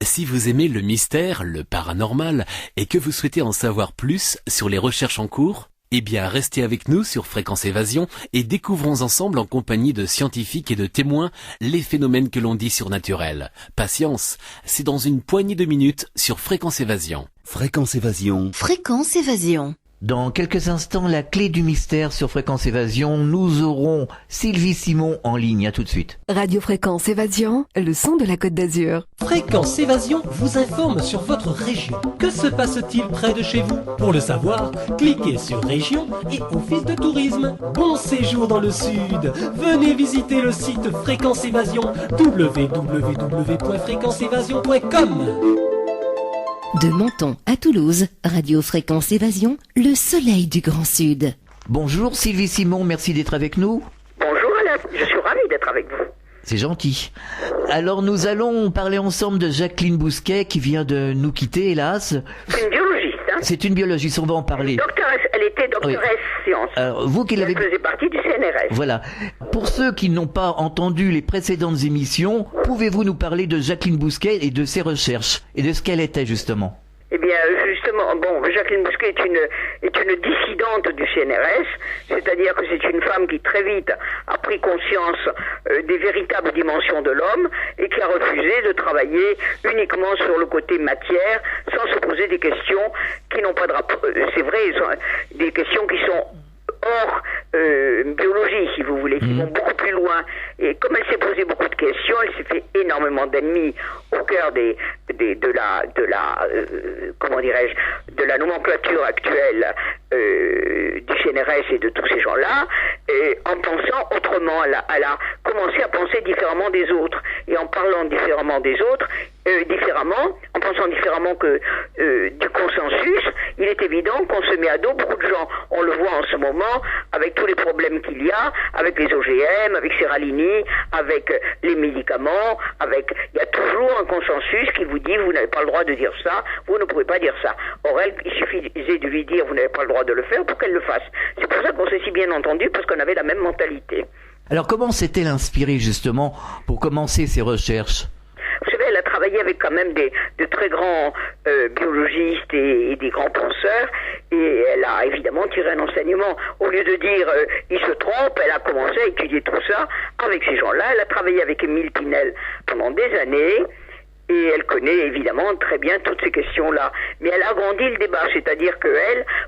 Si vous aimez le mystère, le paranormal, et que vous souhaitez en savoir plus sur les recherches en cours, eh bien restez avec nous sur Fréquence Évasion et découvrons ensemble en compagnie de scientifiques et de témoins les phénomènes que l'on dit surnaturels. Patience, c'est dans une poignée de minutes sur Fréquence Évasion. Fréquence Évasion. Fréquence Évasion. Dans quelques instants, la clé du mystère sur Fréquence Évasion. Nous aurons Sylvie Simon en ligne. À tout de suite. Radio Fréquence Évasion, le son de la Côte d'Azur. Fréquence Évasion vous informe sur votre région. Que se passe-t-il près de chez vous? Pour le savoir, cliquez sur Région et Office de tourisme. Bon séjour dans le sud. Venez visiter le site Fréquence Évasion, www.fréquenceévasion.com. De Menton à Toulouse, Radio Fréquence Évasion, le soleil du Grand Sud. Bonjour Sylvie Simon, merci d'être avec nous. Bonjour Alain, je suis ravi d'être avec vous. C'est gentil. Alors nous allons parler ensemble de Jacqueline Bousquet qui vient de nous quitter, hélas. C'est une biologiste, hein. C'est une biologiste, on va en parler. Doctoresse, elle était doctoresse sciences. Alors, vous qui l'avez... Elle faisait partie du CNRS. Voilà. Pour ceux qui n'ont pas entendu les précédentes émissions, pouvez-vous nous parler de Jacqueline Bousquet et de ses recherches et de ce qu'elle était justement? Eh bien, justement, Jacqueline Bousquet est une dissidente du CNRS, c'est-à-dire que c'est une femme qui très vite a pris conscience des véritables dimensions de l'homme et qui a refusé de travailler uniquement sur le côté matière, sans se poser des questions qui n'ont pas de rapport. C'est vrai, des questions qui sont hors biologie, si vous voulez, qui vont beaucoup plus loin. Et comme elle s'est posé beaucoup de questions, elle s'est fait énormément d'ennemis au cœur de la nomenclature actuelle du CNRS et de tous ces gens-là, en pensant autrement. Elle a commencé à penser différemment des autres. Et en parlant différemment des autres, en pensant différemment que du consensus, il est évident qu'on se met à dos beaucoup de gens. On le voit en ce moment avec tous les problèmes qu'il y a, avec les OGM, avec Serralini, avec les médicaments, il y a toujours un consensus qui vous dit vous n'avez pas le droit de dire ça, vous ne pouvez pas dire ça. Or elle, il suffisait de lui dire vous n'avez pas le droit de le faire pour qu'elle le fasse. C'est pour ça qu'on s'est si bien entendu, parce qu'on avait la même mentalité. Alors comment s'est-elle inspirée justement pour commencer ses recherches? Vous savez, elle a travaillé avec quand même de très grands biologistes et des grands penseurs, et elle a évidemment tiré un enseignement. Au lieu de dire il se trompe, elle a commencé à étudier tout ça avec ces gens-là. Elle a travaillé avec Émile Pinel pendant des années, et elle connaît évidemment très bien toutes ces questions-là. Mais elle a agrandi le débat, c'est-à-dire que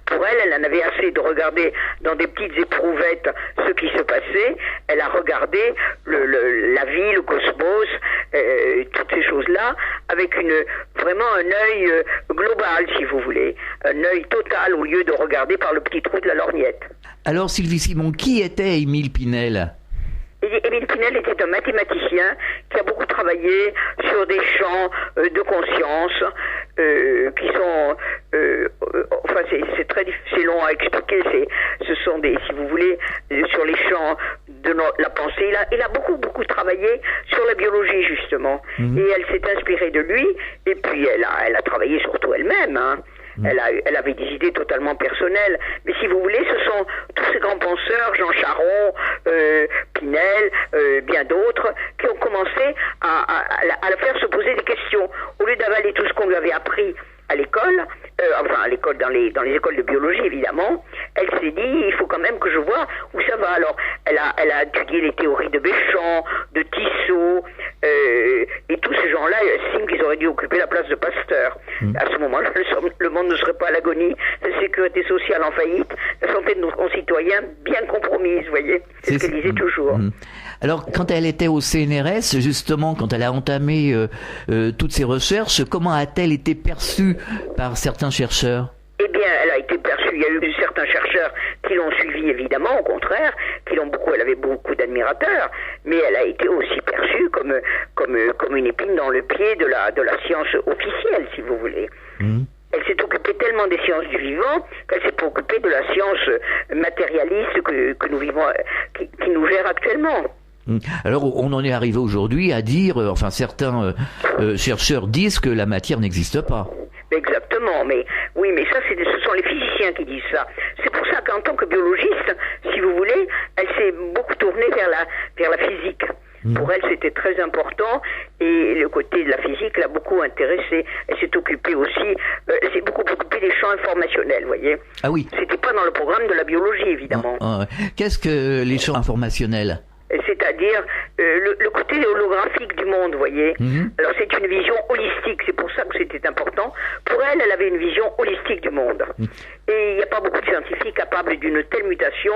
pour elle en avait assez de regarder dans des petites éprouvettes ce qui se passait. Elle a regardé la vie, le cosmos, toutes ces choses-là, avec vraiment un œil global, si vous voulez. Un œil total, au lieu de regarder par le petit trou de la lorgnette. Alors Sylvie Simon, qui était Émile Pinel? Émile Pinel était un mathématicien qui a beaucoup travaillé sur des champs de conscience qui sont... c'est long à expliquer. Ce sont si vous voulez, sur les champs de la pensée. Il a beaucoup travaillé sur la biologie, justement. Et elle s'est inspirée de lui. Et puis, elle a travaillé surtout elle-même, hein. Elle avait des idées totalement personnelles. Mais si vous voulez, ce sont tous ces grands penseurs, Jean Charron, Pinel, bien d'autres, qui ont commencé à la faire se poser des questions. Au lieu d'avaler tout ce qu'on lui avait appris à l'école, à l'école, dans les écoles de biologie évidemment, elle s'est dit il faut quand même que je vois où ça va. Alors elle a étudié les théories de Béchamp, de Tissot, et tous ces gens-là estiment qu'ils auraient dû occuper la place de Pasteur. À ce moment-là, le monde ne serait pas à l'agonie, la sécurité sociale en faillite, la santé de nos concitoyens bien compromise, vous voyez. C'est ce qu'elle disait toujours. Alors, quand elle était au CNRS, justement, quand elle a entamé toutes ses recherches, comment a-t-elle été perçue par certains chercheurs? Eh bien, elle a été perçue. Il y a eu certains chercheurs qui l'ont suivie, évidemment, au contraire, elle avait beaucoup d'admirateurs, mais elle a été aussi perçue comme une épine dans le pied de la science officielle, si vous voulez. Elle s'est occupée tellement des sciences du vivant qu'elle s'est pas occupée de la science matérialiste que nous vivons, qui nous gère actuellement. Alors, on en est arrivé aujourd'hui à dire, certains chercheurs disent que la matière n'existe pas. Exactement, mais ça, ce sont les physiciens qui disent ça. C'est pour ça qu'en tant que biologiste, si vous voulez, elle s'est beaucoup tournée vers la physique. Pour elle, c'était très important et le côté de la physique l'a beaucoup intéressée. Elle s'est occupée aussi, elle s'est beaucoup occupée des champs informationnels, vous voyez. Ah oui. C'était pas dans le programme de la biologie, évidemment. Qu'est-ce que les champs informationnels? C'est-à-dire le côté holographique du monde, vous voyez. Alors c'est une vision holistique, c'est pour ça que c'était important. Pour elle, elle avait une vision holistique du monde. Et il n'y a pas beaucoup de scientifiques capables d'une telle mutation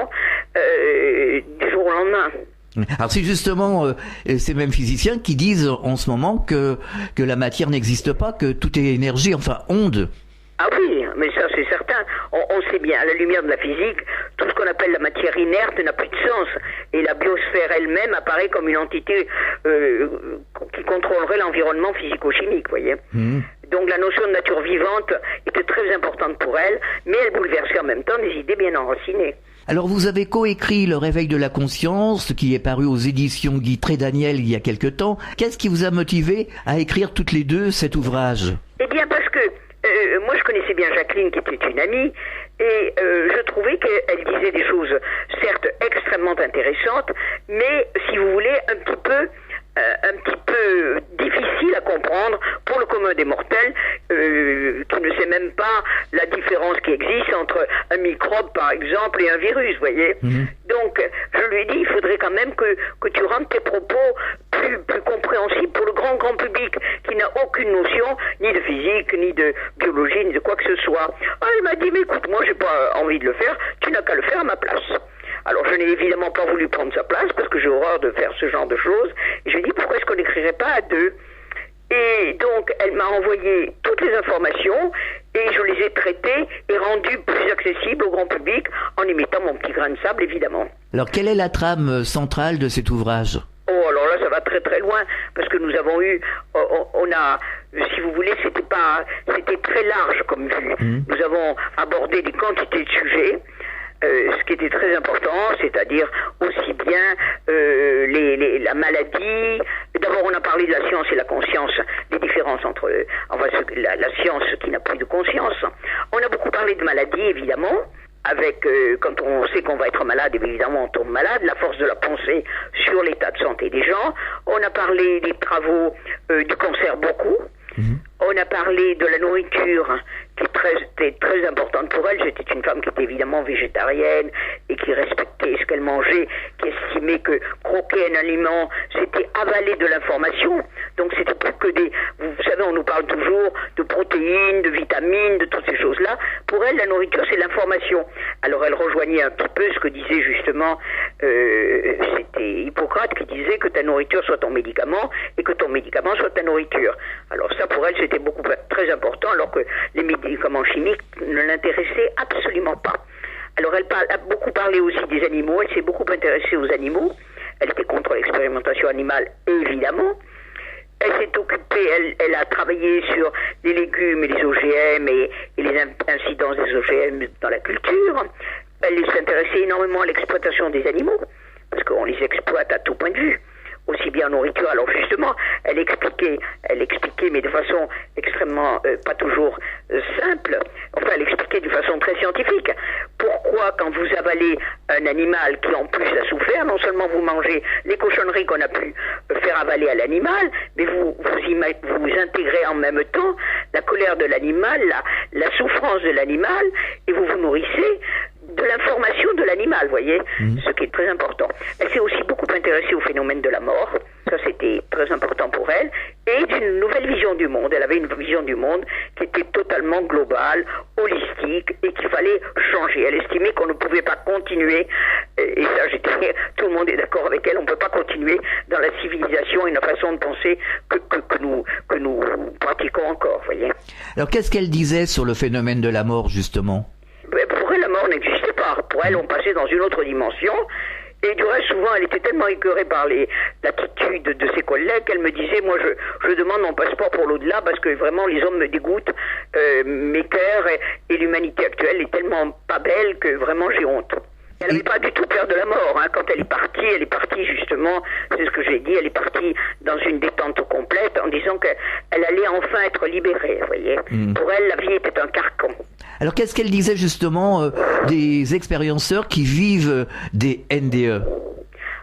du jour au lendemain. Alors c'est justement ces mêmes physiciens qui disent en ce moment que la matière n'existe pas, que tout est énergie, enfin onde. Ah oui, mais ça c'est certain. On sait bien, à la lumière de la physique, tout ce qu'on appelle la matière inerte n'a plus de sens. Et la biosphère elle-même apparaît comme une entité qui contrôlerait l'environnement physico-chimique, vous voyez. Donc la notion de nature vivante était très importante pour elle, mais elle bouleversait en même temps des idées bien enracinées. Alors vous avez coécrit Le réveil de la conscience, qui est paru aux éditions Guy Trédaniel il y a quelque temps. Qu'est-ce qui vous a motivé à écrire toutes les deux cet ouvrage? Eh bien parce que moi je connaissais bien Jacqueline qui était une amie et je trouvais qu'elle disait des choses certes extrêmement intéressantes, mais si vous voulez un petit peu difficile à comprendre pour le commun des mortels qui ne sait même pas la différence qui existe entre un microbe par exemple et un virus, vous voyez. Donc je lui ai dit il faudrait quand même que tu rendes tes propos plus compréhensibles pour le grand public qui n'a aucune notion ni de physique, ni de biologie, ni de quoi que ce soit. Ah, il m'a dit mais écoute, moi j'ai pas envie de le faire, tu n'as qu'à le faire à ma place. Alors je n'ai évidemment pas voulu prendre sa place parce que j'ai horreur de faire ce genre de choses. Et je lui ai dit pourquoi est-ce qu'on n'écrirait pas à deux? Et donc elle m'a envoyé toutes les informations et je les ai traitées et rendues plus accessibles au grand public en y mettant mon petit grain de sable évidemment. Alors quelle est la trame centrale de cet ouvrage? Oh alors là ça va très très loin parce que nous avons eu, on a, si vous voulez c'était très large comme vue. Nous avons abordé des quantités de sujets. Ce qui était très important, c'est-à-dire aussi bien la maladie. D'abord, on a parlé de la science et la conscience, des différences entre la science qui n'a plus de conscience. On a beaucoup parlé de maladie, évidemment, avec quand on sait qu'on va être malade, évidemment, on tombe malade, la force de la pensée sur l'état de santé des gens. On a parlé des travaux du cancer beaucoup. On a parlé de la nourriture qui était très importante pour elle. C'était une femme qui était évidemment végétarienne et qui respectait ce qu'elle mangeait, qui estimait que croquer un aliment, c'était avaler de l'information. Donc c'était plus que vous savez, on nous parle toujours de protéines, de vitamines, de toutes ces choses-là. Pour elle, la nourriture, c'est l'information. Alors elle rejoignait un petit peu ce que disait justement, c'était Hippocrate qui disait que ta nourriture soit ton médicament et que ton médicament soit ta nourriture. Alors ça, pour elle, c'était très important, alors que les médicaments chimiques ne l'intéressaient absolument pas. Alors elle a beaucoup parlé aussi des animaux, elle s'est beaucoup intéressée aux animaux, elle était contre l'expérimentation animale, évidemment. Elle s'est occupée, elle a travaillé sur les légumes et les OGM et les incidences des OGM dans la culture. Elle s'intéressait énormément à l'exploitation des animaux, parce qu'on les exploite à tout point de vue. Aussi bien en nourriture. Alors justement, elle expliquait, mais de façon extrêmement, pas toujours simple, enfin elle expliquait de façon très scientifique, pourquoi quand vous avalez un animal qui en plus a souffert, non seulement vous mangez les cochonneries qu'on a pu faire avaler à l'animal, mais vous intégrez en même temps la colère de l'animal, la souffrance de l'animal, et vous vous nourrissez de l'information de l'animal, voyez, ce qui est très important. Elle s'est aussi beaucoup intéressée au phénomène de la mort, ça c'était très important pour elle, et d'une nouvelle vision du monde. Elle avait une vision du monde qui était totalement globale, holistique, et qu'il fallait changer. Elle estimait qu'on ne pouvait pas continuer, et ça tout le monde est d'accord avec elle, on ne peut pas continuer dans la civilisation et la façon de penser que nous pratiquons encore, voyez. Alors qu'est-ce qu'elle disait sur le phénomène de la mort, justement? Pour elle, la mort n'existait pas. Pour elle, on passait dans une autre dimension. Et du reste, souvent, elle était tellement écœurée par l'attitude de ses collègues qu'elle me disait, moi, je demande mon passeport pour l'au-delà parce que vraiment, les hommes me dégoûtent. Mes cœurs et l'humanité actuelle est tellement pas belle que vraiment, j'ai honte. Elle n'avait pas du tout peur de la mort. Quand elle est partie justement, c'est ce que j'ai dit, elle est partie dans une détente complète en disant qu'elle allait enfin être libérée, vous voyez. Pour elle, la vie était un carcan. Alors qu'est-ce qu'elle disait justement des expérienceurs qui vivent des NDE?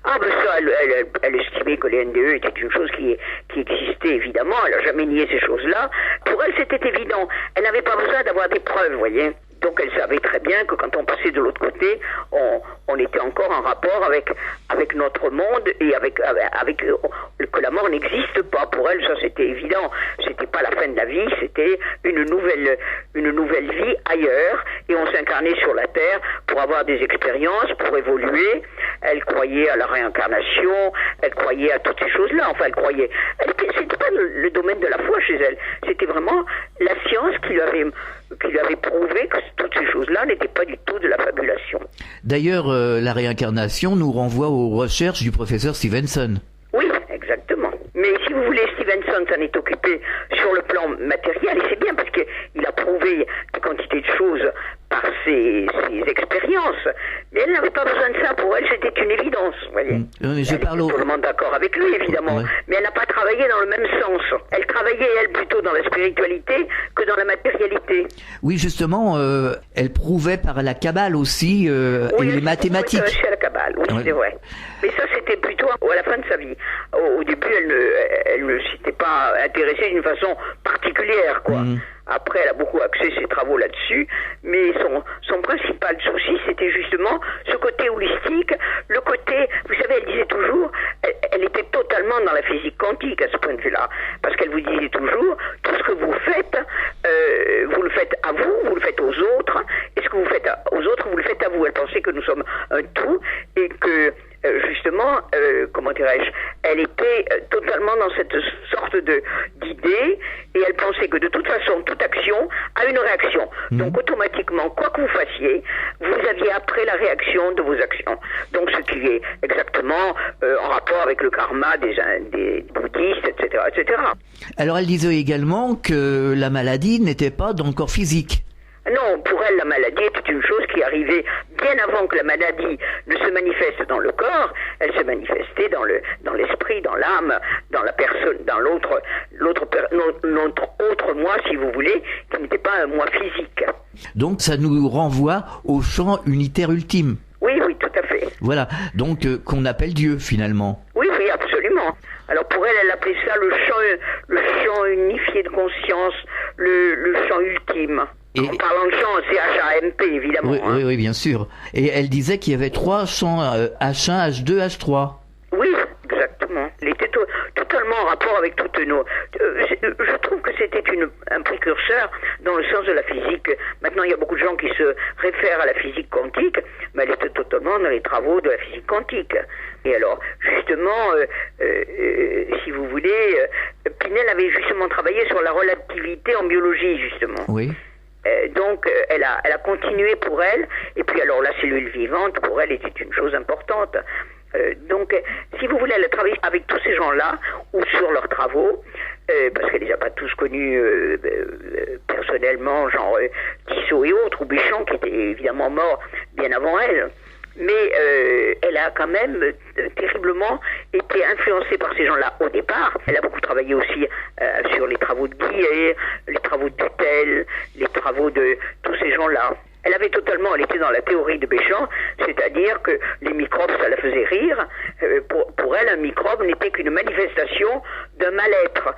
Ah ben ça, elle estimait que les NDE étaient une chose qui existait évidemment. Elle n'a jamais nié ces choses-là. Pour elle, c'était évident. Elle n'avait pas besoin d'avoir des preuves, vous voyez. Donc elle savait très bien que quand on passait de l'autre côté, on était encore en rapport avec notre monde et avec que la mort n'existe pas. Pour elle, ça c'était évident. C'était pas la fin de la vie, c'était une nouvelle vie ailleurs, et on s'incarnait sur la terre pour avoir des expériences, pour évoluer. Elle croyait à la réincarnation, elle croyait à toutes ces choses-là. Enfin, elle croyait. C'était pas le domaine de la foi chez elle. C'était vraiment la science qui lui avait prouvé que toutes ces choses-là n'étaient pas du tout de la fabulation. D'ailleurs, la réincarnation nous renvoie aux recherches du professeur Stevenson. Oui, exactement. Mais si vous voulez, Stevenson s'en est occupé sur le plan matériel, et c'est bien parce qu'il a prouvé des quantités de choses par ses expériences. Mais elle n'avait pas besoin de ça. Pour elle, c'était une évidence, vous voyez. Elle était totalement d'accord avec lui, évidemment. Ouais. Mais elle n'a pas travaillé dans le même sens. Elle travaillait, elle, plutôt dans la spiritualité que dans la matérialité. Oui, justement, elle prouvait par la Kabbale aussi, et les mathématiques. Oui, elle à la Kabbale, oui, ouais. C'est vrai. Mais ça, c'était plutôt à la fin de sa vie. Au début, elle ne s'était pas intéressée d'une façon particulière, quoi. Après, elle a beaucoup axé ses travaux là-dessus, mais son principal souci, c'était justement ce côté holistique, le côté, vous savez, elle disait toujours, elle était totalement dans la physique quantique à ce point de vue-là, parce qu'elle vous disait toujours, tout ce que vous faites à vous, vous le faites aux autres, et ce que vous faites aux autres, vous le faites à vous. Elle pensait que nous sommes un tout, et que justement, comment dirais-je, elle était totalement dans cette sorte d'idée, et elle pensait que de toute façon, toute action a une réaction. Donc automatiquement, quoi que vous fassiez, vous aviez après la réaction de vos actions. Donc ce qui est exactement en rapport avec le karma des bouddhistes, etc., etc. Alors elle disait également que la maladie n'était pas dans le corps physique. Non, pour elle, la maladie était une chose qui arrivait bien avant que la maladie ne se manifeste dans le corps. Elle se manifestait dans l'esprit, dans l'âme, dans la personne, dans notre autre moi, si vous voulez, qui n'était pas un moi physique. Donc ça nous renvoie au champ unitaire ultime. Oui, tout à fait. Voilà, donc qu'on appelle Dieu finalement. Oui, absolument. Alors pour elle, elle appelait ça le champ unifié de conscience, le champ ultime. En parlant de champ, c'est H-A-M-P, évidemment. Oui, bien sûr. Et elle disait qu'il y avait 3 champs, H1, H2, H3. Oui, exactement. Il était totalement en rapport avec toutes nos... je trouve que c'était un précurseur dans le sens de la physique. Maintenant, il y a beaucoup de gens qui se réfèrent à la physique quantique, mais elle était totalement dans les travaux de la physique quantique. Et alors, justement, si vous voulez, Pinel avait justement travaillé sur la relativité en biologie, justement. Oui. Donc elle a continué pour elle, et puis alors la cellule vivante pour elle était une chose importante. Donc si vous voulez, elle a travaillé avec tous ces gens-là ou sur leurs travaux, parce qu'elle les a pas tous connus personnellement, genre Tissot et autres, ou Béchamp qui était évidemment mort bien avant elle. Mais elle a quand même terriblement été influencée par ces gens-là au départ. Elle a beaucoup travaillé aussi sur les travaux de Guillet, les travaux de Dutel, les travaux de tous ces gens-là. Elle était dans la théorie de Béchamp, c'est-à-dire que les microbes, ça la faisait rire. Pour elle, un microbe n'était qu'une manifestation d'un mal-être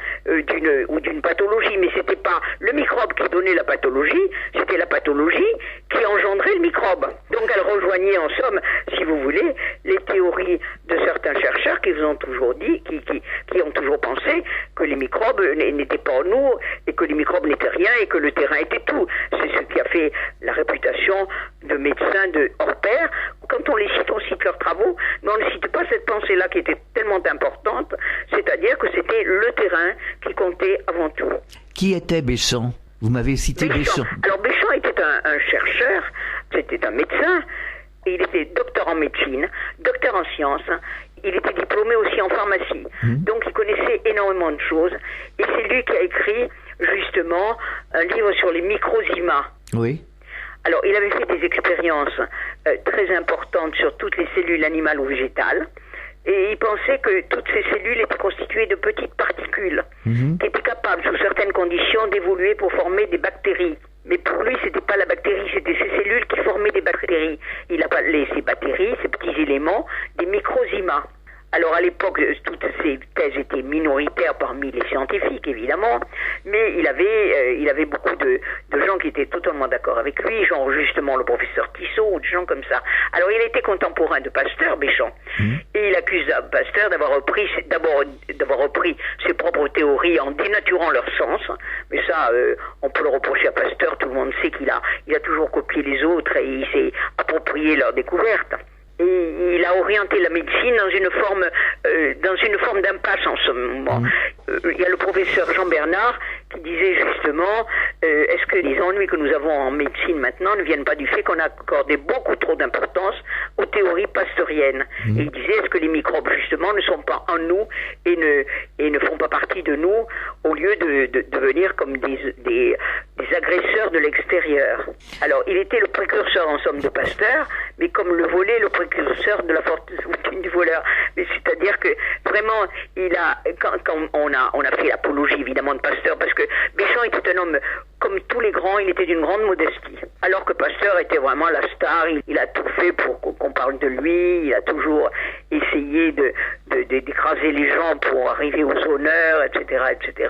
ou d'une pathologie, mais c'était pas le microbe qui donnait la pathologie, c'était la pathologie qui engendrait le microbe. Donc elle rejoignait en somme, si vous voulez, les théories de certains chercheurs qui vous ont toujours dit, qui ont toujours pensé que les microbes n'étaient pas en nous, et que les microbes n'étaient rien, et que le terrain était tout. C'est ce qui a fait la réputation de médecins de hors pair. Quand on cite leurs travaux, mais on ne cite pas cette pensée-là qui était tellement importante, c'est-à-dire que c'était le terrain qui comptait avant tout. Qui était Béchamp ? Vous m'avez cité Béchamp. Alors Béchamp était un chercheur, c'était un médecin, il était docteur en médecine, docteur en sciences, il était diplômé aussi en pharmacie, donc il connaissait énormément de choses, et c'est lui qui a écrit justement un livre sur les microzymas. Oui. Alors, il avait fait des expériences très importantes sur toutes les cellules animales ou végétales, et il pensait que toutes ces cellules étaient constituées de petites particules qui étaient capables, sous certaines conditions, d'évoluer pour former des bactéries. Mais pour lui, c'était pas la bactérie, c'était ces cellules qui formaient des bactéries. Il appelait ces bactéries, ces petits éléments, des microzymas. Alors à l'époque, toutes ces thèses étaient minoritaires parmi les scientifiques, évidemment, mais il avait beaucoup de gens qui étaient totalement d'accord avec lui, genre justement le professeur Tissot ou des gens comme ça. Alors il était contemporain de Pasteur, Béchamp, et il accuse Pasteur d'avoir repris ses propres théories en dénaturant leur sens. Mais ça, on peut le reprocher à Pasteur. Tout le monde sait qu'il a toujours copié les autres et il s'est approprié leurs découvertes. Et il a orienté la médecine dans une forme d'impasse en ce moment. Il y a le professeur Jean Bernard qui disait justement est-ce que les ennuis que nous avons en médecine maintenant ne viennent pas du fait qu'on a accordé beaucoup trop d'importance aux théories pasteuriennes. Et il disait est-ce que les microbes justement ne sont pas en nous et ne font pas partie de nous au lieu de devenir comme des agresseurs de l'extérieur. Alors il était le précurseur en somme de Pasteur, mais comme le volait le précurseur de la fortune du voleur. Mais c'est-à-dire que vraiment quand on a fait l'apologie évidemment de Pasteur, parce que Béchamp était un homme comme tous les grands, il était d'une grande modestie. Alors que Pasteur était vraiment la star, il a tout fait pour qu'on parle de lui, il a toujours essayé d'écraser les gens pour arriver aux honneurs, etc., etc.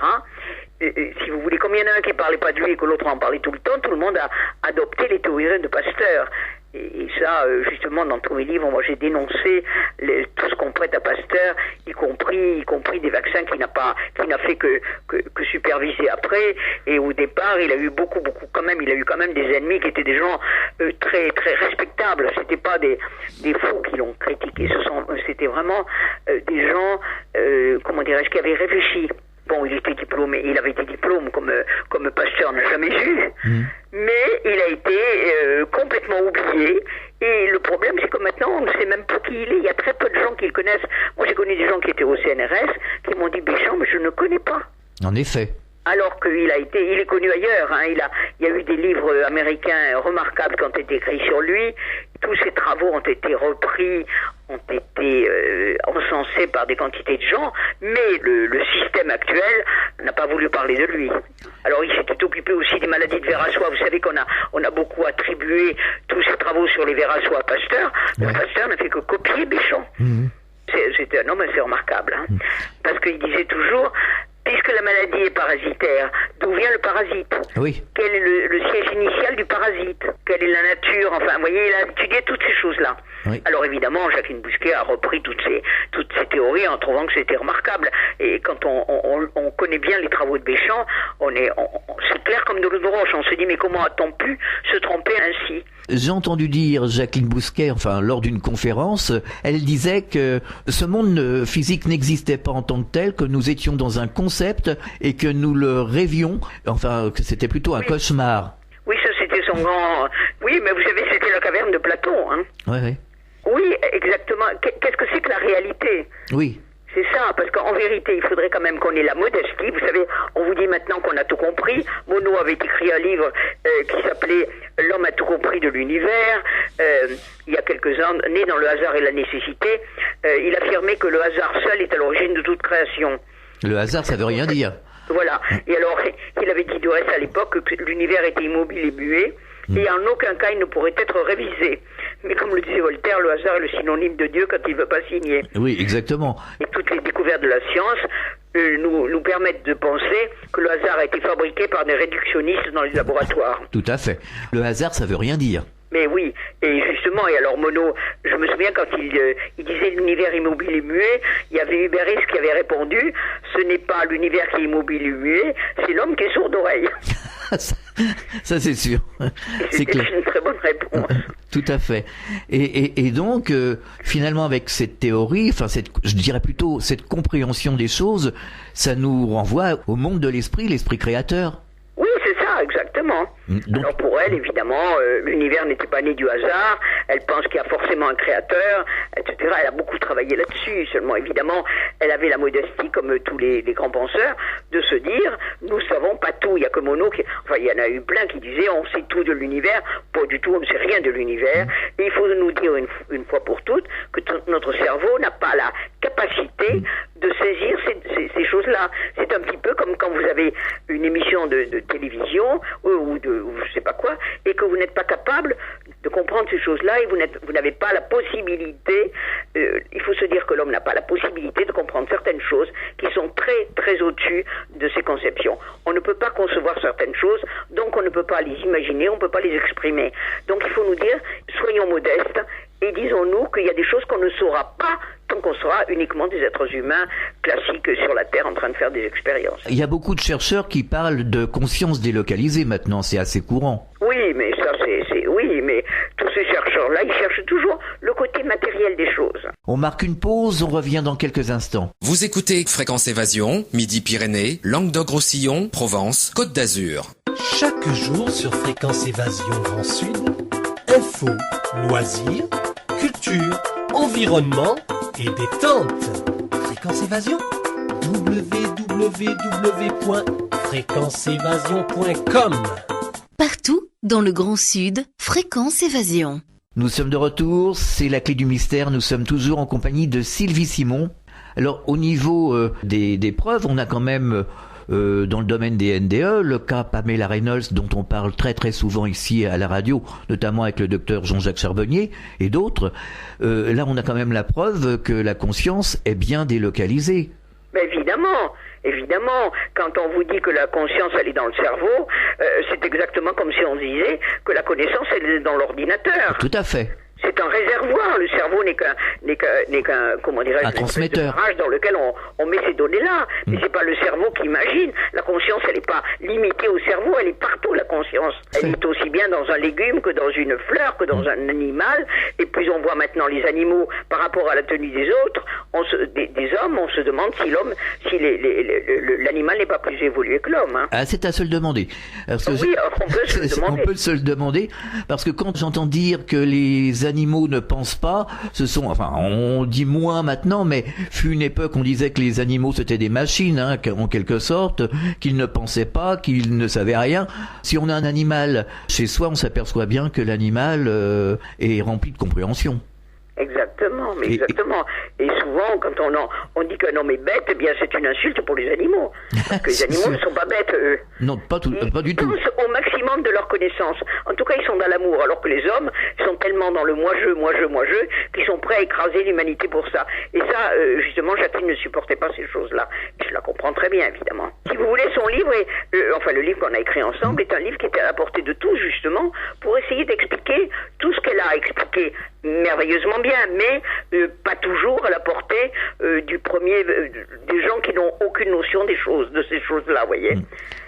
Si vous voulez, comme il y en a un qui ne parlait pas de lui et que l'autre en parlait tout le temps, tout le monde a adopté les théories de Pasteur. Et ça, justement, dans tous mes livres, moi j'ai dénoncé tout ce qu'on prête à Pasteur, y compris des vaccins qu'il n'a fait que superviser après. Et au départ, il a eu il a eu quand même des ennemis qui étaient des gens très très respectables. C'était pas des fous qui l'ont critiqué. C'était vraiment des gens, qui avaient réfléchi. Bon, il avait des diplômes comme Pasteur n'a jamais eu, mais il a été complètement oublié. Et le problème, c'est que maintenant, on ne sait même pas qui il est. Il y a très peu de gens qui le connaissent. Moi, j'ai connu des gens qui étaient au CNRS, qui m'ont dit Béchamp, mais je ne connais pas. En effet. Alors qu'il il est connu ailleurs. Il y a eu des livres américains remarquables qui ont été écrits sur lui. Tous ses travaux ont été repris, ont été encensés par des quantités de gens, mais le système actuel n'a pas voulu parler de lui. Alors il s'était occupé aussi des maladies de vers à soie. Vous savez qu'on a beaucoup attribué tous ses travaux sur les vers à soie à Pasteur. Ouais. Pasteur n'a fait que copier Béchamp. C'était un homme assez remarquable, parce qu'il disait toujours, puisque la maladie est parasitaire, d'où vient le parasite? Oui. Quel est le siège initial du parasite? Quelle est la nature? Enfin, vous voyez, il a étudié toutes ces choses-là. Oui. Alors évidemment, Jacqueline Bousquet a repris toutes ces théories en trouvant que c'était remarquable. Et quand on connaît bien les travaux de Béchamp, c'est clair comme de l'eau de roche. On se dit, mais comment a-t-on pu se tromper ainsi? J'ai entendu dire Jacqueline Bousquet, lors d'une conférence, elle disait que ce monde physique n'existait pas en tant que tel, que nous étions dans un concept et que nous le rêvions, que c'était plutôt un cauchemar. Oui, ça c'était son grand... Oui, mais vous savez, c'était la caverne de Platon. Oui. Oui, exactement. Qu'est-ce que c'est que la réalité? Oui. C'est ça, parce qu'en vérité, il faudrait quand même qu'on ait la modestie. Vous savez, on vous dit maintenant qu'on a tout compris. Monod avait écrit un livre qui s'appelait « L'homme a tout compris de l'univers ». Il y a quelques ans, né dans le hasard et la nécessité, il affirmait que le hasard seul est à l'origine de toute création. Le hasard, ça veut rien dire. Voilà. Et alors, il avait dit du reste à l'époque que l'univers était immobile et muet, et en aucun cas il ne pourrait être révisé. Mais comme le disait Voltaire, le hasard est le synonyme de Dieu quand il ne veut pas signer. Oui, exactement. Et toutes les découvertes de la science nous permettent de penser que le hasard a été fabriqué par des réductionnistes dans les laboratoires. Tout à fait. Le hasard, ça veut rien dire. Mais oui, et justement, et alors Monod, je me souviens quand il disait l'univers immobile et muet, il y avait Hubéris qui avait répondu, ce n'est pas l'univers qui est immobile et muet, c'est l'homme qui est sourd d'oreille. Ça c'est sûr. C'est clair. Une très bonne réponse. Tout à fait. Et donc, finalement, avec cette théorie, je dirais plutôt cette compréhension des choses, ça nous renvoie au monde de l'esprit créateur. Oui, c'est ça, exactement. Donc, alors pour elle, évidemment, l'univers n'était pas né du hasard, elle pense qu'il y a forcément un créateur, etc. Elle a beaucoup travaillé là-dessus, seulement évidemment, elle avait la modestie, comme tous les grands penseurs, de se dire, nous savons pas tout, il y a que Monod il y en a eu plein qui disaient, on sait tout de l'univers, pas du tout, on ne sait rien de l'univers, et il faut nous dire une fois pour toutes que notre cerveau n'a pas la capacité de saisir ces choses-là. C'est un petit peu comme quand vous avez une émission de télévision ou je sais pas quoi, et que vous n'êtes pas capable de comprendre ces choses-là, et vous n'avez pas la possibilité, il faut se dire que l'homme n'a pas la possibilité de comprendre certaines choses qui sont très, très au-dessus de ses conceptions. On ne peut pas concevoir certaines choses, donc on ne peut pas les imaginer, on ne peut pas les exprimer. Donc il faut nous dire, soyons modestes, et disons-nous qu'il y a des choses qu'on ne saura pas tant qu'on sera uniquement des êtres humains classiques sur la Terre en train de faire des expériences. Il y a beaucoup de chercheurs qui parlent de conscience délocalisée maintenant, c'est assez courant. Oui, mais ça oui, mais tous ces chercheurs-là, ils cherchent toujours le côté matériel des choses. On marque une pause, on revient dans quelques instants. Vous écoutez Fréquence Évasion, Midi-Pyrénées, Languedoc-Roussillon, Provence, Côte d'Azur. Chaque jour sur Fréquence Évasion Grand Sud, info, loisirs, culture, environnement et détente. Fréquence Évasion, www.fréquenceévasion.com. Partout dans le Grand Sud, Fréquence Évasion. Nous sommes de retour, c'est la clé du mystère, nous sommes toujours en compagnie de Sylvie Simon. Alors au niveau des preuves, on a quand même dans le domaine des NDE, le cas Pamela Reynolds dont on parle très très souvent ici à la radio, notamment avec le docteur Jean-Jacques Charbonnier et d'autres. Là on a quand même la preuve que la conscience est bien délocalisée. Mais évidemment, quand on vous dit que la conscience elle est dans le cerveau, c'est exactement comme si on disait que la connaissance elle est dans l'ordinateur. Tout à fait. C'est un réservoir. Le cerveau n'est qu'un comment dirais-je, un transmetteur dans lequel on met ces données-là. Mais c'est pas le cerveau qui imagine. La conscience, elle n'est pas limitée au cerveau, elle est partout, la conscience. Elle est aussi bien dans un légume que dans une fleur, que dans un animal. Et puis on voit maintenant les animaux par rapport à la tenue des autres, des hommes, on se demande si l'animal n'est pas plus évolué que l'homme. Hein. Ah, c'est à se le demander. Parce que oui, on peut se le demander. On peut se le demander, parce que quand j'entends dire que les animaux ne pensent pas, on dit moins maintenant, mais fut une époque on disait que les animaux c'était des machines, hein, en quelque sorte, qu'ils ne pensaient pas, qu'ils ne savaient rien. Si on a un animal chez soi, on s'aperçoit bien que l'animal est rempli de compréhension. Exactement. Et souvent, quand on dit qu'un homme est bête, eh bien, c'est une insulte pour les animaux. Parce que les animaux ne sont pas bêtes, eux. Non, pas du tout. Ils pensent au maximum de leur connaissance. En tout cas, ils sont dans l'amour, alors que les hommes sont tellement dans le moi-je, qu'ils sont prêts à écraser l'humanité pour ça. Et ça, justement, Jacqueline ne supportait pas ces choses-là. Et je la comprends très bien, évidemment. Si vous voulez, son livre, le livre qu'on a écrit ensemble, est un livre qui était à la portée de tous, justement, pour essayer d'expliquer tout ce qu'elle a expliqué merveilleusement bien, mais pas toujours à la portée des gens qui n'ont aucune notion de ces choses-là, vous voyez.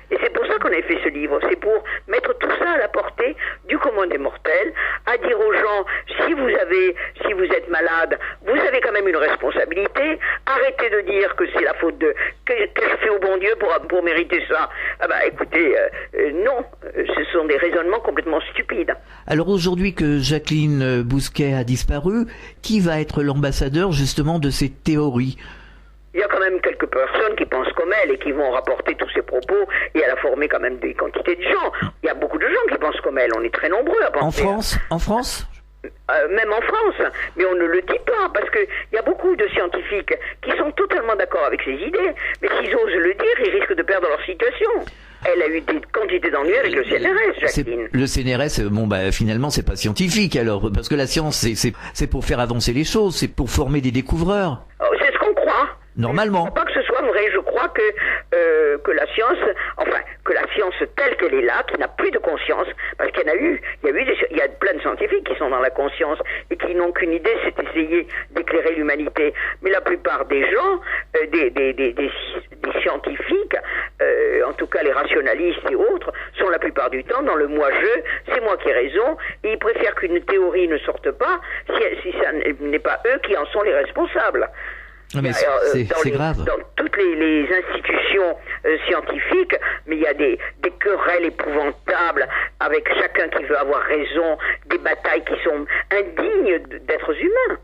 Et c'est pour ça qu'on a fait ce livre, c'est pour mettre tout ça à la portée du commun des mortels, à dire aux gens, si vous êtes malade, vous avez quand même une responsabilité, arrêtez de dire que c'est la faute qu'est-ce que je fais au bon Dieu pour mériter ça. Ah bah écoutez, non, ce sont des raisonnements complètement stupides. Alors aujourd'hui que Jacqueline Bousquet a disparu, qui va être l'ambassadeur justement de ces théories ? Il y a quand même quelques personnes qui pensent comme elle et qui vont rapporter tous ces propos, et elle a formé quand même des quantités de gens. Il y a beaucoup de gens qui pensent comme elle, on est très nombreux à penser. En France même en France, mais on ne le dit pas, parce qu'il y a beaucoup de scientifiques qui sont totalement d'accord avec ces idées, mais s'ils osent le dire, ils risquent de perdre leur citation. Elle a eu des quantités d'ennuis avec le CNRS, Jacqueline. Le CNRS, finalement, c'est pas scientifique, alors, parce que la science, c'est pour faire avancer les choses, c'est pour former des découvreurs. C'est ce qu'on croit. Normalement. Je ne crois pas que ce soit vrai. Je crois que la science, que la science telle qu'elle est là, qui n'a plus de conscience, parce qu'il y a plein de scientifiques qui sont dans la conscience et qui n'ont qu'une idée, c'est d'essayer d'éclairer l'humanité. Mais la plupart des gens, des scientifiques, en tout cas les rationalistes et autres, sont la plupart du temps dans le moi-je, c'est moi qui ai raison, et ils préfèrent qu'une théorie ne sorte pas si ça n'est pas eux qui en sont les responsables. Non, mais c'est grave. Dans toutes les institutions scientifiques, mais il y a des querelles épouvantables avec chacun qui veut avoir raison, des batailles qui sont indignes d'êtres humains.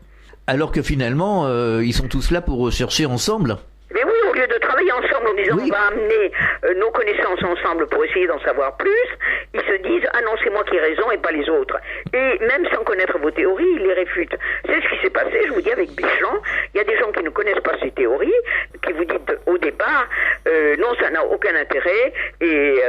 Alors que finalement, ils sont tous là pour rechercher ensemble. Mais oui, au lieu de travailler ensemble en disant on va amener nos connaissances ensemble pour essayer d'en savoir plus, ils se disent « Ah non, c'est moi qui ai raison et pas les autres ». Et même sans connaître vos théories, ils les réfutent. C'est ce qui s'est passé, je vous dis, avec Béchamp. Il y a des gens qui ne connaissent pas ces théories, qui vous disent au départ « Non, ça n'a aucun intérêt et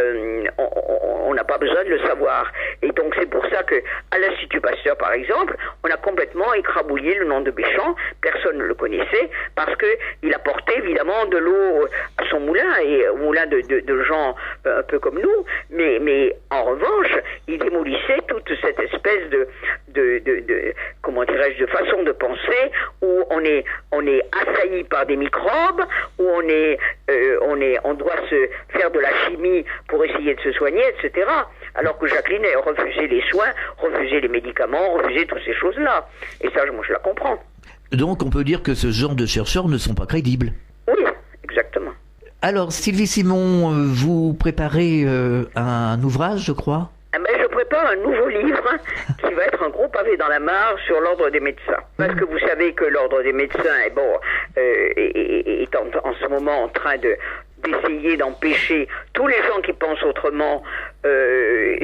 on n'a pas besoin de le savoir ». Et donc c'est pour ça que à l'Institut Pasteur, par exemple, on a complètement écrabouillé le nom de Béchamp. Personne ne le connaissait parce que il apportait évidemment de l'eau à son moulin et au moulin de gens un peu comme nous. Mais en revanche, il démolissait toute cette espèce de comment dirais-je, de façon de penser où on est assailli par des microbes, où on doit se faire de la chimie pour essayer de se soigner, etc. Alors que Jacqueline a refusé les soins, refusé les médicaments, refusé toutes ces choses-là. Et ça, moi, je la comprends. Donc, on peut dire que ce genre de chercheurs ne sont pas crédibles. Oui, exactement. Alors, Sylvie Simon, vous préparez un ouvrage, je crois ? Je prépare un nouveau livre qui va être un gros pavé dans la mare sur l'ordre des médecins. Parce que vous savez que l'ordre des médecins est en ce moment en train d'essayer d'empêcher tous les gens qui pensent autrement,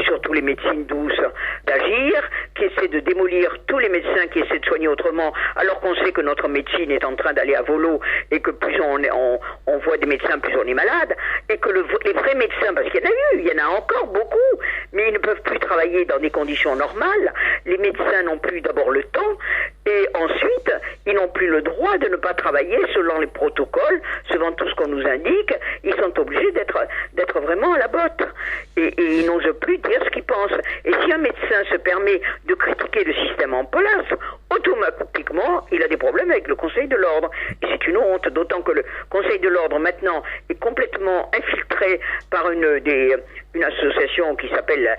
surtout les médecines douces, d'agir, qui essaient de démolir tous les médecins qui essaient de soigner autrement, alors qu'on sait que notre médecine est en train d'aller à volo et que plus on voit des médecins, plus on est malade, et que les vrais médecins, parce qu'il y en a eu, il y en a encore beaucoup, mais ils ne peuvent plus travailler dans des conditions normales. Les médecins n'ont plus d'abord le temps, et ensuite, ils n'ont plus le droit de ne pas travailler selon les protocoles, selon tout ce qu'on nous indique. Ils sont obligés d'être vraiment à la botte. Et ils n'osent plus dire ce qu'ils pensent. Et si un médecin se permet de critiquer le système en place, automatiquement, il a des problèmes avec le Conseil de l'Ordre. Et c'est une honte, d'autant que le Conseil de l'Ordre, maintenant, est complètement infiltré par une association qui s'appelle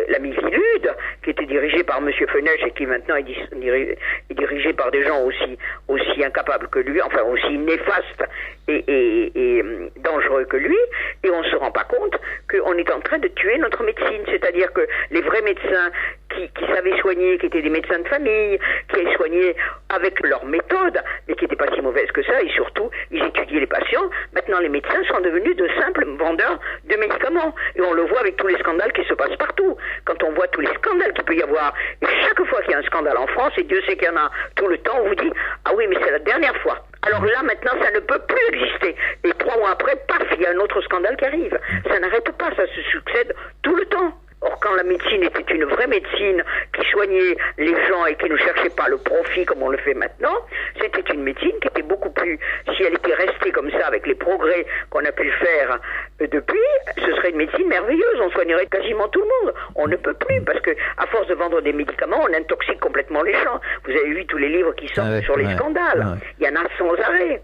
la Mivilude, qui était dirigée par M. Fenech et qui maintenant est dirigée par des gens aussi incapables que lui, enfin aussi néfastes et dangereux que lui, et on ne se rend pas compte qu'on est en train de tuer notre médecine, c'est-à-dire que les vrais médecins qui savaient soigner, qui étaient des médecins de famille, qui avaient soigné avec leur méthode, mais qui n'étaient pas si mauvaises que ça, et surtout, ils étudiaient les patients. Maintenant, les médecins sont devenus de simples vendeurs de médicaments. Et on le voit avec tous les scandales qui se passent partout. Quand on voit tous les scandales qu'il peut y avoir, et chaque fois qu'il y a un scandale en France, et Dieu sait qu'il y en a tout le temps, on vous dit « Ah oui, mais c'est la dernière fois ». Alors là, maintenant, ça ne peut plus exister. Et 3 mois après, paf, il y a un autre scandale qui arrive. Ça n'arrête pas, ça se succède tout le temps. Or, quand la médecine était une vraie médecine qui soignait les gens et qui ne cherchait pas le profit comme on le fait maintenant, c'était une médecine qui était beaucoup plus... Si elle était restée comme ça avec les progrès qu'on a pu faire depuis, ce serait une médecine merveilleuse. On soignerait quasiment tout le monde. On ne peut plus parce que à force de vendre des médicaments, on intoxique complètement les gens. Vous avez vu tous les livres qui sortent sur les scandales. Il y en a sans arrêt.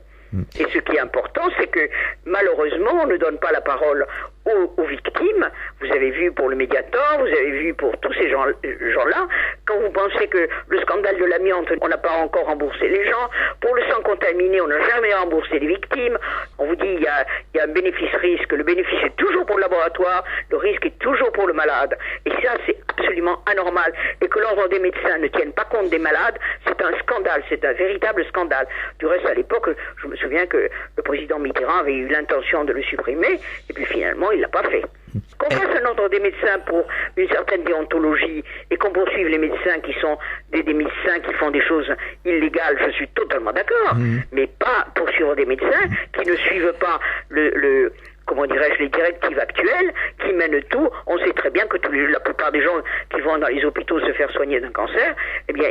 Et ce qui est important, c'est que malheureusement, on ne donne pas la parole aux victimes. Vous avez vu pour le Mediator, vous avez vu pour tous ces gens-là. Quand vous pensez que le scandale de l'amiante, on n'a pas encore remboursé les gens. Pour le sang contaminé, on n'a jamais remboursé les victimes. On vous dit il y a un bénéfice-risque. Le bénéfice est toujours pour le laboratoire, le risque est toujours pour le malade. Et ça, c'est absolument anormal. Et que l'ordre des médecins ne tienne pas compte des malades, c'est un scandale, c'est un véritable scandale. Du reste, à l'époque, je me souviens que le président Mitterrand avait eu l'intention de le supprimer, et puis finalement, il l'a pas fait. Qu'on fasse un ordre des médecins pour une certaine déontologie et qu'on poursuive les médecins qui sont des médecins qui font des choses illégales, je suis totalement d'accord, mais pas poursuivre des médecins qui ne suivent pas comment dirais-je, les directives actuelles qui mènent tout. On sait très bien que la plupart des gens qui vont dans les hôpitaux se faire soigner d'un cancer, eh bien,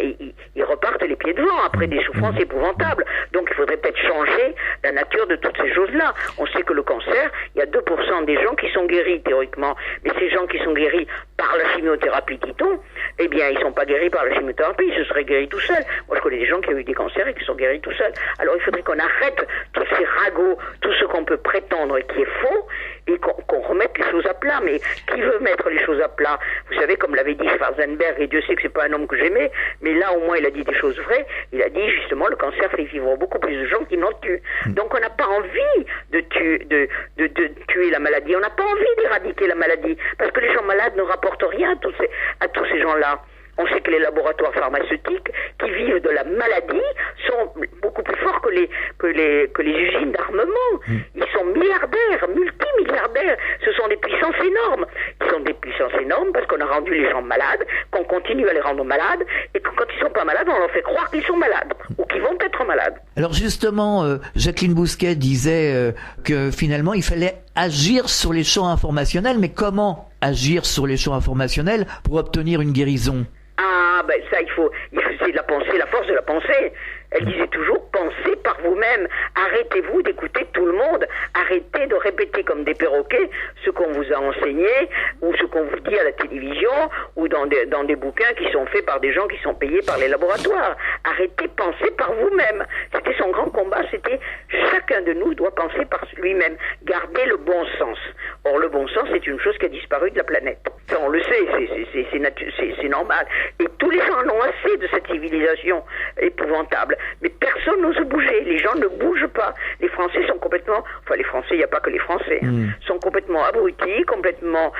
ils repartent les pieds devant après des souffrances épouvantables. Donc, il faudrait peut-être changer la nature de toutes ces choses-là. On sait que le cancer, il y a 2% des gens qui sont guéris, théoriquement. Mais ces gens qui sont guéris par la chimiothérapie, dit-on, eh bien, ils sont pas guéris par la chimiothérapie, ils se seraient guéris tout seuls. Moi, je connais des gens qui ont eu des cancers et qui sont guéris tout seuls. Alors, il faudrait qu'on arrête tous ces ragots, tout ce qu'on peut prétendre qui est faux, et qu'on remette les choses à plat. Mais qui veut mettre les choses à plat? Vous savez, comme l'avait dit Schwarzenberg, et Dieu sait que c'est pas un homme que j'aimais, mais là, au moins, il a dit des choses vraies. Il a dit, justement, le cancer fait vivre beaucoup plus de gens qui n'en tuent. Donc, on n'a pas envie de tuer la maladie. On n'a pas envie d'éradiquer la maladie. Parce que les gens malades ne rapportent rien à tous ces gens-là. On sait que les laboratoires pharmaceutiques qui vivent de la maladie sont beaucoup plus forts que les usines d'armement. Ils sont milliardaires, multimilliardaires. Ce sont des puissances énormes. sont des puissances énormes parce qu'on a rendu les gens malades, qu'on continue à les rendre malades, et que quand ils sont pas malades, on leur fait croire qu'ils sont malades, ou qu'ils vont être malades. Alors justement, Jacqueline Bousquet disait que finalement il fallait agir sur les champs informationnels, mais comment agir sur les champs informationnels pour obtenir une guérison? Ah, ben ça, c'est de la pensée, la force de la pensée. Elle disait toujours, pensez par vous-même, arrêtez-vous d'écouter tout le monde, arrêtez de répéter comme des perroquets ce qu'on vous a enseigné, ou ce qu'on vous dit à la télévision, ou dans des bouquins qui sont faits par des gens qui sont payés par les laboratoires. Arrêtez, pensez par vous-même. C'était son grand combat, c'était chacun de nous doit penser par lui-même, garder le bon sens. Or, le bon sens, c'est une chose qui a disparu de la planète. Ça, on le sait, c'est normal. Et tous les gens en ont assez de cette civilisation épouvantable. Mais personne n'ose bouger. Les gens ne bougent pas. Les Français sont complètement... Enfin, les Français, il n'y a pas que les Français. Sont complètement abrutis, complètement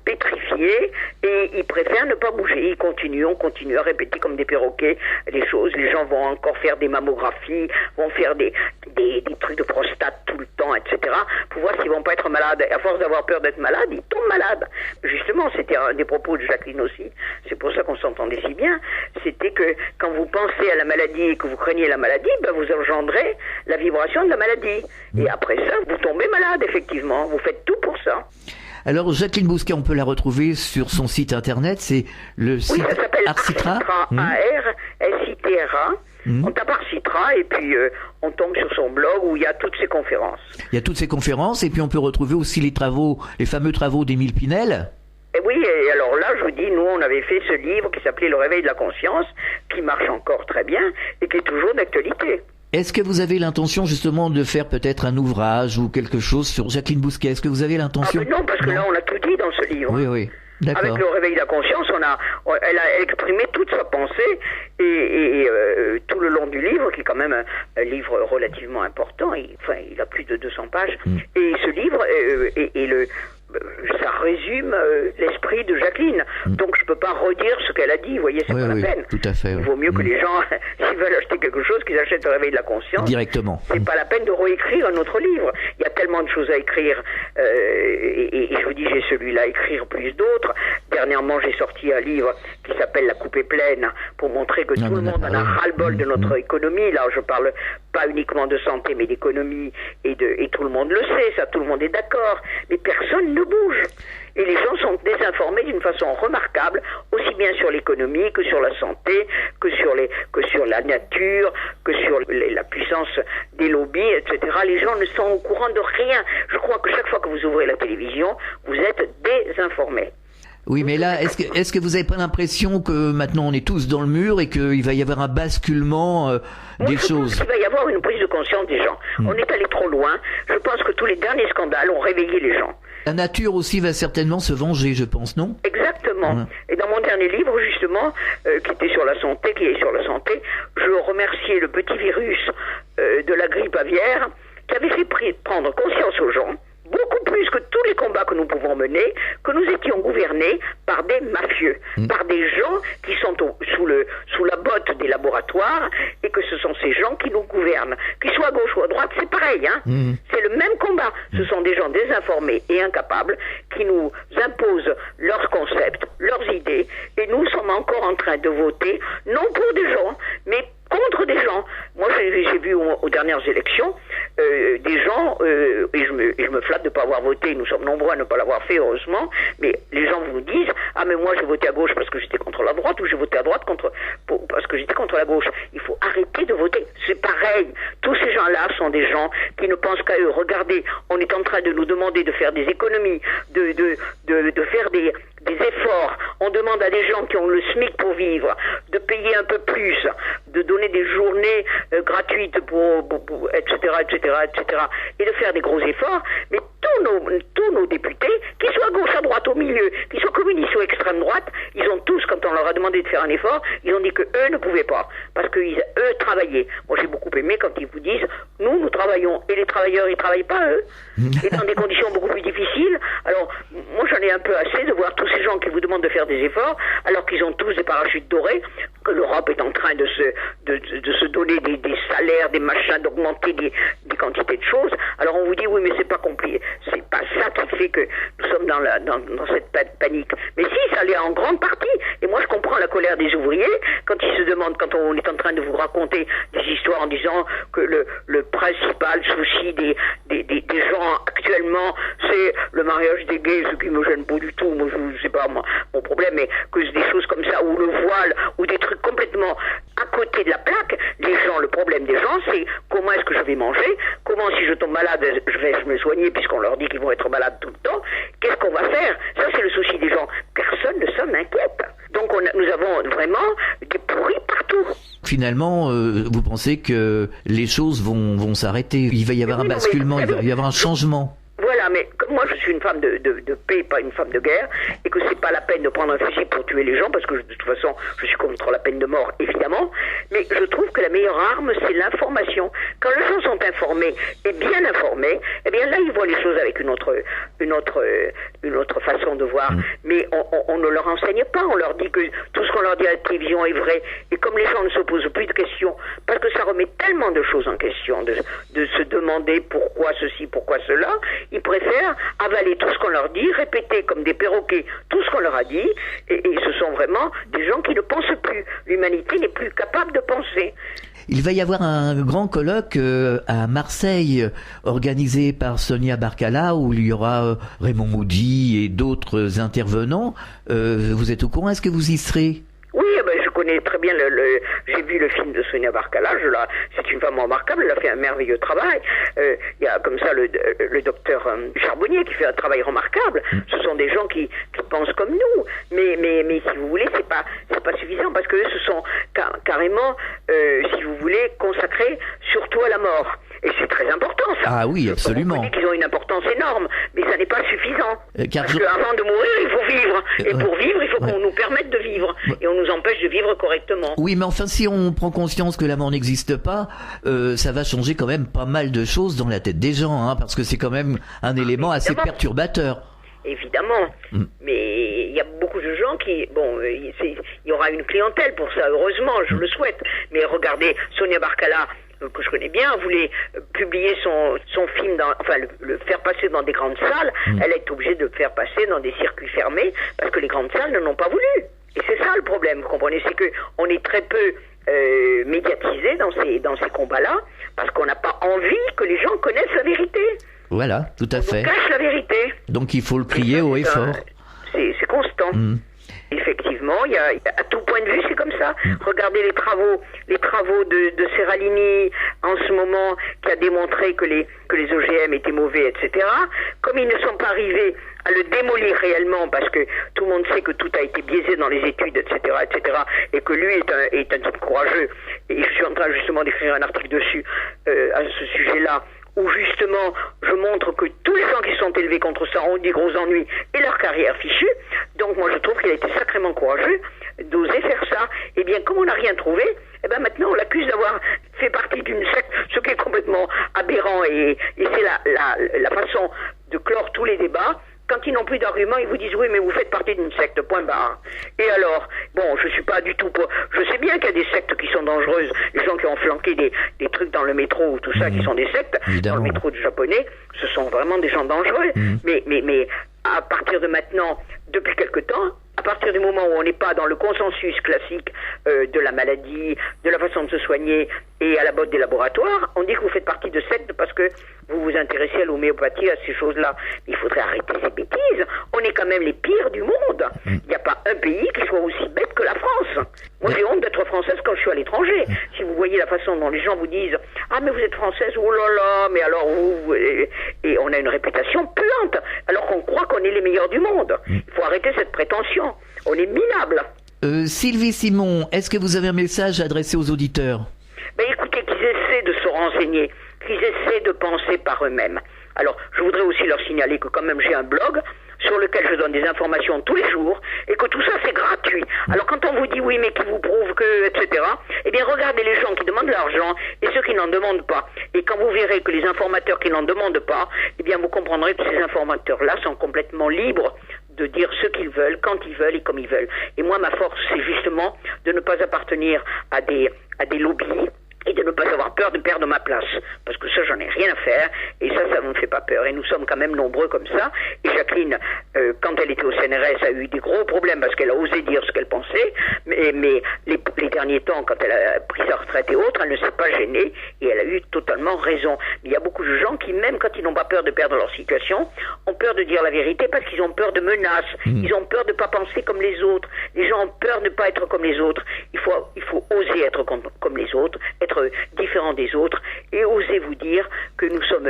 pétrifiés, et ils préfèrent ne pas bouger. On continue à répéter comme des perroquets les choses. Les gens vont encore faire des mammographies, vont faire des trucs de prostate tout le temps, etc., pour voir s'ils vont pas être malades. Et à force d'avoir peur d'être malades, ils tombent malades. Justement, c'était un des propos de Jacqueline aussi. C'est pour ça qu'on s'entendait si bien. C'était que quand vous pensez à la maladie et que vous craignez la maladie, ben vous engendrez la vibration de la maladie. Et après ça, vous tombez malade, effectivement. Vous faites tout pour ça. Alors, Jacqueline Bousquet, on peut la retrouver sur son site internet, c'est le site ça s'appelle Arcitra. A-R-S-I-T-R-A. On tape Arcitra et puis on tombe sur son blog où il y a toutes ses conférences. Il y a toutes ces conférences, et puis on peut retrouver aussi les fameux travaux d'Émile Pinel. Et oui, et alors là, je vous dis, nous, on avait fait ce livre qui s'appelait Le réveil de la conscience, qui marche encore très bien et qui est toujours d'actualité. Est-ce que vous avez l'intention justement de faire peut-être un ouvrage ou quelque chose sur Jacqueline Bousquet? Est-ce que vous avez l'intention? Non, parce que là, on a tout dit dans ce livre. Oui. D'accord. Avec le réveil de la conscience, elle a exprimé toute sa pensée et tout le long du livre, qui est quand même un livre relativement important. Il a plus de 200 pages. Et ce livre ça résume l'esprit de Jacqueline. Donc je peux pas redire ce qu'elle a dit, vous voyez, c'est pas la peine. Tout à fait. Il vaut mieux que les gens, s'ils veulent acheter quelque chose, qu'ils achètent le réveil de la conscience. Directement. C'est pas la peine de réécrire un autre livre. Il y a tellement de choses à écrire. Et je vous dis, j'ai celui-là à écrire plus d'autres. Dernièrement, j'ai sorti un livre qui s'appelle La coupe est pleine, pour montrer que tout le monde en a ras-le-bol de notre économie. Là, je parle pas uniquement de santé, mais d'économie, et tout le monde le sait, ça, tout le monde est d'accord. Mais personne ne bouge. Et les gens sont désinformés d'une façon remarquable, aussi bien sur l'économie que sur la santé, que sur la nature, que sur la puissance des lobbies, etc. Les gens ne sont au courant de rien. Je crois que chaque fois que vous ouvrez la télévision, vous êtes désinformés. Oui, mais là, est-ce que vous avez pas l'impression que maintenant on est tous dans le mur et qu'il va y avoir un basculement des choses? Je pense qu'il va y avoir une prise de conscience des gens. On est allé trop loin. Je pense que tous les derniers scandales ont réveillé les gens. La nature aussi va certainement se venger, je pense, non? Exactement. Et dans mon dernier livre, justement, qui est sur la santé, je remerciais le petit virus de la grippe aviaire qui avait fait prendre conscience aux gens, beaucoup plus que tous les combats que nous pouvons mener, que nous étions gouvernés par des mafieux, par des gens qui sont sous la botte des laboratoires, et que ce sont ces gens qui nous gouvernent. Qu'ils soient à gauche ou à droite, c'est pareil, hein. C'est le même combat. Ce sont des gens désinformés et incapables qui nous imposent leurs concepts, leurs idées, et nous sommes encore en train de voter, non pour des gens, mais contre des gens. Moi, j'ai vu aux dernières élections des gens, et je me flatte de ne pas avoir voté, nous sommes nombreux à ne pas l'avoir fait, heureusement, mais les gens vous disent, ah mais moi j'ai voté à gauche parce que j'étais contre la droite, ou j'ai voté à droite parce que j'étais contre la gauche. Il faut arrêter de voter, c'est pareil. Tous ces gens-là sont des gens qui ne pensent qu'à eux. Regardez, on est en train de nous demander de faire des économies, de faire des efforts. On demande à des gens qui ont le SMIC pour vivre de payer un peu plus, de donner des journées gratuites pour etc., et de faire des gros efforts. Mais tous nos députés, qu'ils soient à gauche, à droite, au milieu, qu'ils soient communistes ou extrême droite, ils ont tous, quand on leur a demandé de faire un effort, ils ont dit que eux ne pouvaient pas, parce que eux travaillaient. Moi, j'ai beaucoup aimé quand ils vous disent, nous travaillons, et les travailleurs, ils travaillent pas, eux, et dans des conditions beaucoup plus difficiles. Alors, moi, j'en ai un peu assez de voir tous ces gens qui vous demandent de faire des efforts, alors qu'ils ont tous des parachutes dorés, que l'Europe est en train de se donner des salaires, des machins, d'augmenter des des quantités de choses. Alors on vous dit oui, mais c'est pas compliqué. C'est pas ça qui fait que nous sommes dans cette panique. Mais si, ça l'est en grande partie. Et moi je comprends la colère des ouvriers quand ils se demandent, quand on est en train de vous raconter des histoires en disant que le principal souci des gens actuellement, c'est le mariage des gays, ce qui me gêne pas du tout. Moi, c'est pas mon problème, mais que des choses comme ça, ou le voile, ou des trucs complètement à côté de la plaque, le problème des gens, c'est comment est-ce que je vais manger, comment si je tombe malade, je vais me soigner, puisqu'on leur dit qu'ils vont être malades tout le temps, qu'est-ce qu'on va faire? Ça, c'est le souci des gens. Personne ne s'en inquiète. Donc, nous avons vraiment des pourris partout. Finalement, vous pensez que les choses vont s'arrêter? Il va y avoir un basculement, il va y avoir un changement. Voilà, mais comme moi je suis une femme de paix, pas une femme de guerre, et que c'est pas la peine de prendre un fusil pour tuer les gens, parce que de toute façon je suis contre la peine de mort, évidemment, mais je trouve que la meilleure arme c'est l'information. Quand les gens sont informés et bien informés, eh bien là ils voient les choses avec une autre façon de voir. Mais on ne leur enseigne pas, on leur dit que tout ce qu'on leur dit à la télévision est vrai, et comme les gens ne se posent plus de questions, parce que ça remet tellement de choses en question, de se demander pourquoi ceci, pourquoi cela, ils préfèrent avaler tout ce qu'on leur dit, répéter comme des perroquets tout ce qu'on leur a dit, et ce sont vraiment des gens qui ne pensent plus. L'humanité n'est plus capable de penser. Il va y avoir un grand colloque à Marseille, organisé par Sonia Barcala, où il y aura Raymond Moody et d'autres intervenants. Vous êtes au courant? Est-ce que vous y serez? Oui, je connais très bien j'ai vu le film de Sonia Barcala, c'est une femme remarquable, elle a fait un merveilleux travail. Il y a comme ça le docteur Charbonnier qui fait un travail remarquable. Ce sont des gens qui pensent comme nous, mais si vous voulez, c'est pas suffisant, parce que eux se sont carrément, si vous voulez, consacrés surtout à la mort. Et c'est très important, ça. Ah oui, absolument. On dit qu'ils ont une importance énorme, mais ça n'est pas suffisant. Parce je... qu'avant de mourir, il faut vivre. Et pour vivre, il faut qu'on nous permette de vivre. Et on nous empêche de vivre correctement. Oui, mais enfin, si on prend conscience que la mort n'existe pas, ça va changer quand même pas mal de choses dans la tête des gens, hein, parce que c'est quand même un élément assez perturbateur. Évidemment. Mais il y a beaucoup de gens qui... Bon, il y aura une clientèle pour ça, heureusement, je le souhaite. Mais regardez, Sonia Barcala, que je connais bien, voulait publier son film, le faire passer dans des grandes salles. Elle est obligée de le faire passer dans des circuits fermés, parce que les grandes salles ne l'ont pas voulu. Et c'est ça le problème, vous comprenez, c'est que on est très peu médiatisé dans ces combats-là, parce qu'on n'a pas envie que les gens connaissent la vérité. Voilà, tout à fait. On cache la vérité. Donc il faut le crier haut et fort. C'est constant. Effectivement, à tout point de vue, c'est comme ça. Regardez les travaux de Serralini en ce moment, qui a démontré que les OGM étaient mauvais, etc. Comme ils ne sont pas arrivés à le démolir réellement, parce que tout le monde sait que tout a été biaisé dans les études, etc., et que lui est un type courageux. Et je suis en train justement d'écrire un article dessus, à ce sujet-là, où justement je montre que tous les gens qui sont élevés contre ça ont des gros ennuis et leur carrière fichue. Donc moi je trouve qu'il a été sacrément courageux d'oser faire ça. Et bien comme on n'a rien trouvé, eh ben maintenant on l'accuse d'avoir fait partie d'une secte, ce qui est complètement aberrant, et c'est la façon de clore tous les débats. Quand ils n'ont plus d'arguments, ils vous disent oui, mais vous faites partie d'une secte, point barre. Et alors, bon, je suis pas du tout pour... Je sais bien qu'il y a des sectes qui sont dangereuses, les gens qui ont flanqué des trucs dans le métro ou tout ça, qui sont des sectes. Évidemment. Dans le métro du japonais, ce sont vraiment des gens dangereux. Mais à partir de maintenant, depuis quelque temps, à partir du moment où on n'est pas dans le consensus classique de la maladie, de la façon de se soigner et à la botte des laboratoires, on dit que vous faites partie de secte parce que vous vous intéressez à l'homéopathie, à ces choses-là. Il faudrait arrêter ces bêtises. On est quand même les pires du monde. Il n'y a pas un pays qui soit aussi bête que la France. Moi, j'ai honte d'être française quand je suis à l'étranger. Si vous voyez la façon dont les gens vous disent « Ah, mais vous êtes française, oh là là, mais alors vous... » Et on a une réputation puante, alors qu'on croit qu'on est les meilleurs du monde. Il faut arrêter cette prétention. On est minable. Sylvie Simon, est-ce que vous avez un message adressé aux auditeurs? Écoutez, qu'ils essaient de se renseigner, qu'ils essaient de penser par eux-mêmes. Alors, je voudrais aussi leur signaler que quand même j'ai un blog sur lequel je donne des informations tous les jours, et que tout ça c'est gratuit. Alors quand on vous dit oui mais qui vous prouve que, etc., eh bien regardez les gens qui demandent de l'argent et ceux qui n'en demandent pas. Et quand vous verrez que les informateurs qui n'en demandent pas, eh bien vous comprendrez que ces informateurs-là sont complètement libres de dire ce qu'ils veulent, quand ils veulent et comme ils veulent. Et moi ma force c'est justement de ne pas appartenir à des lobbies, et de ne pas avoir peur de perdre ma place. Parce que ça, j'en ai rien à faire. Et ça me fait pas peur. Et nous sommes quand même nombreux comme ça. Et Jacqueline, quand elle était au CNRS, a eu des gros problèmes parce qu'elle a osé dire ce qu'elle pensait. Mais les derniers temps, quand elle a pris sa retraite et autres, elle ne s'est pas gênée. Et elle a eu totalement raison. Mais il y a beaucoup de gens qui, même quand ils n'ont pas peur de perdre leur situation, ont peur de dire la vérité parce qu'ils ont peur de menaces. Ils ont peur de ne pas penser comme les autres. Les gens ont peur de ne pas être comme les autres. Il faut oser être comme les autres, être différent des autres et oser vous dire que nous sommes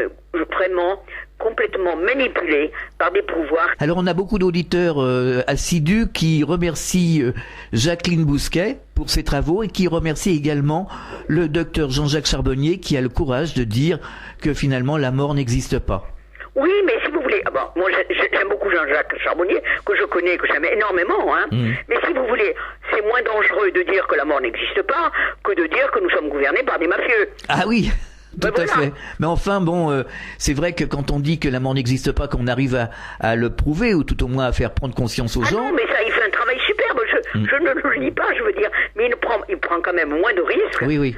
vraiment complètement manipulés par des pouvoirs. Alors on a beaucoup d'auditeurs assidus qui remercient Jacqueline Bousquet pour ses travaux et qui remercient également le docteur Jean-Jacques Charbonnier qui a le courage de dire que finalement la mort n'existe pas. Oui, mais si vous voulez, moi j'aime beaucoup Jean-Jacques Charbonnier, que je connais, que j'aime énormément, hein. Mais si vous voulez, c'est moins dangereux de dire que la mort n'existe pas que de dire que nous sommes gouvernés par des mafieux. Ah oui, tout à fait. Mais enfin, c'est vrai que quand on dit que la mort n'existe pas, qu'on arrive à le prouver, ou tout au moins à faire prendre conscience aux gens... Non, mais ça, il fait un travail superbe, je ne le nie pas, je veux dire, mais il prend quand même moins de risques. Oui.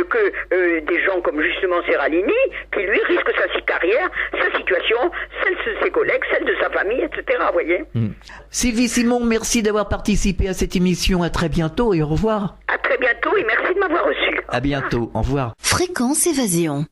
Que des gens comme justement Serralini, qui lui risque sa carrière, sa situation, celle de ses collègues, celle de sa famille, etc. Vous voyez. Sylvie Simon, merci d'avoir participé à cette émission. À très bientôt et au revoir. À très bientôt et merci de m'avoir reçu. À bientôt. Au revoir. Fréquence Évasion.